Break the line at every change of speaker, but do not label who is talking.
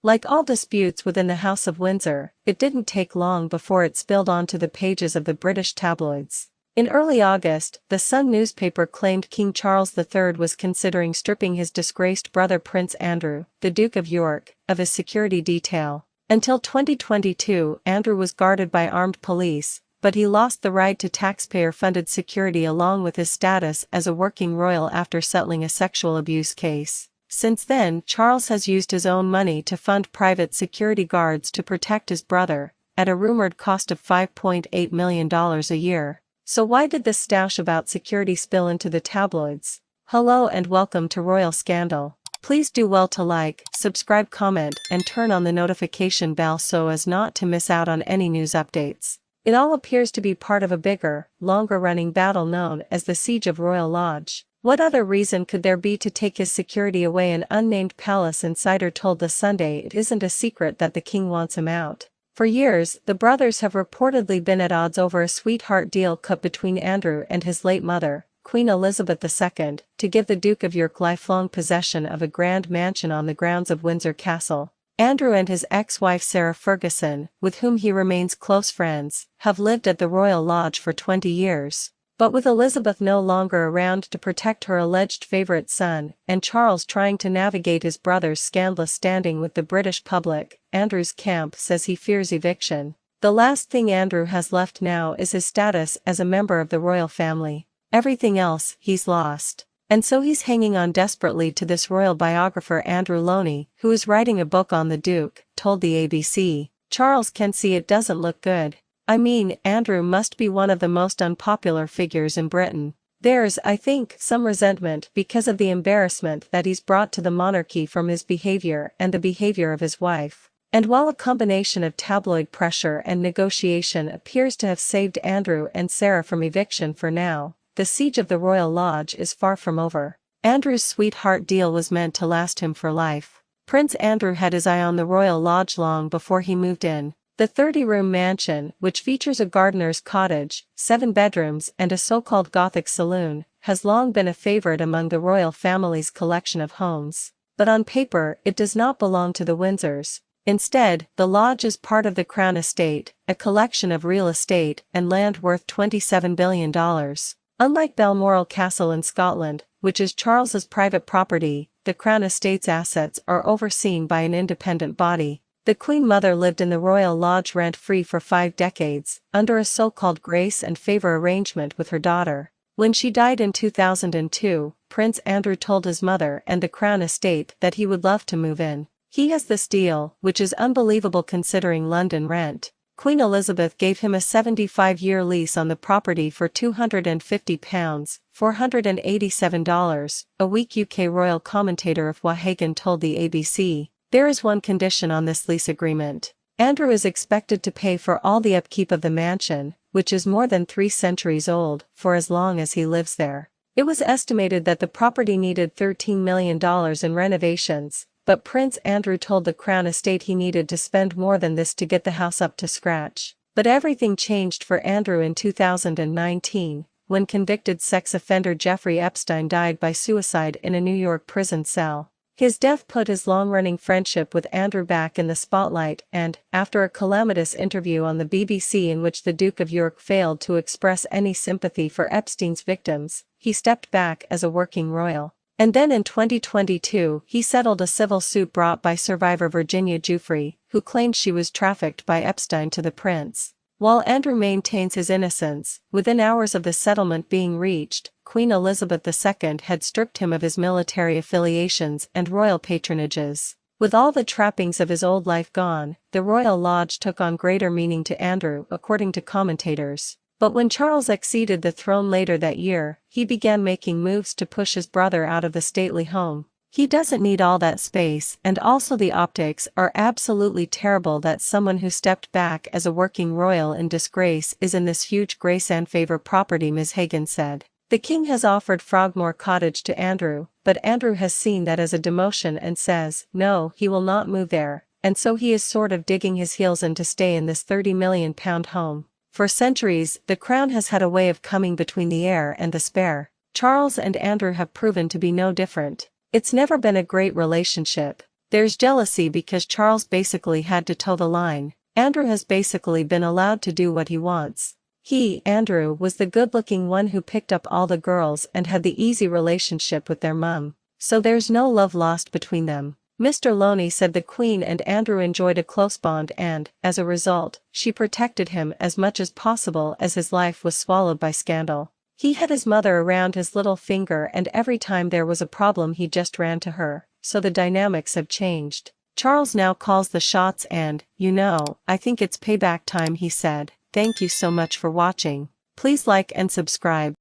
Like all disputes within the House of Windsor, it didn't take long before it spilled onto the pages of the British tabloids. In early August, the Sun newspaper claimed King Charles III was considering stripping his disgraced brother Prince Andrew, the Duke of York, of his security detail. Until 2022, Andrew was guarded by armed police, but he lost the right to taxpayer-funded security along with his status as a working royal after settling a sexual abuse case. Since then, Charles has used his own money to fund private security guards to protect his brother, at a rumored cost of $5.8 million a year. So why did this stoush about security spill into the tabloids? Hello and welcome to Royal Scandal. Please do well to like, subscribe, comment, and turn on the notification bell so as not to miss out on any news updates. It all appears to be part of a bigger, longer-running battle known as the Siege of Royal Lodge. What other reason could there be to take his security away? An unnamed palace insider told The Sunday it isn't a secret that the king wants him out. For years, the brothers have reportedly been at odds over a sweetheart deal cut between Andrew and his late mother, Queen Elizabeth II, to give the Duke of York lifelong possession of a grand mansion on the grounds of Windsor Castle. Andrew and his ex-wife Sarah Ferguson, with whom he remains close friends, have lived at the Royal Lodge for 20 years. But with Elizabeth no longer around to protect her alleged favorite son, and Charles trying to navigate his brother's scandalous standing with the British public, Andrew's camp says he fears eviction. The last thing Andrew has left now is his status as a member of the royal family. Everything else he's lost. And so he's hanging on desperately to this royal biographer Andrew Loney, who is writing a book on the Duke, told the ABC. Charles can see it doesn't look good. I mean, Andrew must be one of the most unpopular figures in Britain. There's, I think, some resentment because of the embarrassment that he's brought to the monarchy from his behavior and the behavior of his wife. And while a combination of tabloid pressure and negotiation appears to have saved Andrew and Sarah from eviction for now, the siege of the Royal Lodge is far from over. Andrew's sweetheart deal was meant to last him for life. Prince Andrew had his eye on the Royal Lodge long before he moved in. The 30-room mansion, which features a gardener's cottage, 7 bedrooms and a so-called Gothic saloon, has long been a favorite among the royal family's collection of homes. But on paper, it does not belong to the Windsors. Instead, the lodge is part of the Crown Estate, a collection of real estate and land worth $27 billion. Unlike Balmoral Castle in Scotland, which is Charles's private property, the Crown Estate's assets are overseen by an independent body. The Queen Mother lived in the Royal Lodge rent-free for 5 decades, under a so-called grace and favor arrangement with her daughter. When she died in 2002, Prince Andrew told his mother and the Crown Estate that he would love to move in. He has this deal, which is unbelievable considering London rent. Queen Elizabeth gave him a 75-year lease on the property for £250, $487 a week. UK royal commentator of Wahagan told the ABC. There is one condition on this lease agreement. Andrew is expected to pay for all the upkeep of the mansion, which is more than 3 centuries old, for as long as he lives there. It was estimated that the property needed $13 million in renovations, but Prince Andrew told the Crown Estate he needed to spend more than this to get the house up to scratch. But everything changed for Andrew in 2019, when convicted sex offender Jeffrey Epstein died by suicide in a New York prison cell. His death put his long-running friendship with Andrew back in the spotlight and, after a calamitous interview on the BBC in which the Duke of York failed to express any sympathy for Epstein's victims, he stepped back as a working royal. And then in 2022, he settled a civil suit brought by survivor Virginia Giuffre, who claimed she was trafficked by Epstein to the prince. While Andrew maintains his innocence, within hours of the settlement being reached, Queen Elizabeth II had stripped him of his military affiliations and royal patronages. With all the trappings of his old life gone, the Royal Lodge took on greater meaning to Andrew, according to commentators. But when Charles acceded the throne later that year, he began making moves to push his brother out of the stately home. He doesn't need all that space, and also the optics are absolutely terrible that someone who stepped back as a working royal in disgrace is in this huge grace and favor property, Ms. Hagan said. The king has offered Frogmore Cottage to Andrew, but Andrew has seen that as a demotion and says, no, he will not move there, and so he is sort of digging his heels in to stay in this £30 million home. For centuries, the crown has had a way of coming between the heir and the spare. Charles and Andrew have proven to be no different. It's never been a great relationship. There's jealousy because Charles basically had to toe the line. Andrew has basically been allowed to do what he wants. He, Andrew, was the good-looking one who picked up all the girls and had the easy relationship with their mum. So there's no love lost between them. Mr. Loney said the Queen and Andrew enjoyed a close bond and, as a result, she protected him as much as possible as his life was swallowed by scandal. He had his mother around his little finger and every time there was a problem he just ran to her, so the dynamics have changed. Charles now calls the shots and, I think it's payback time, he said. Thank you so much for watching. Please like and subscribe.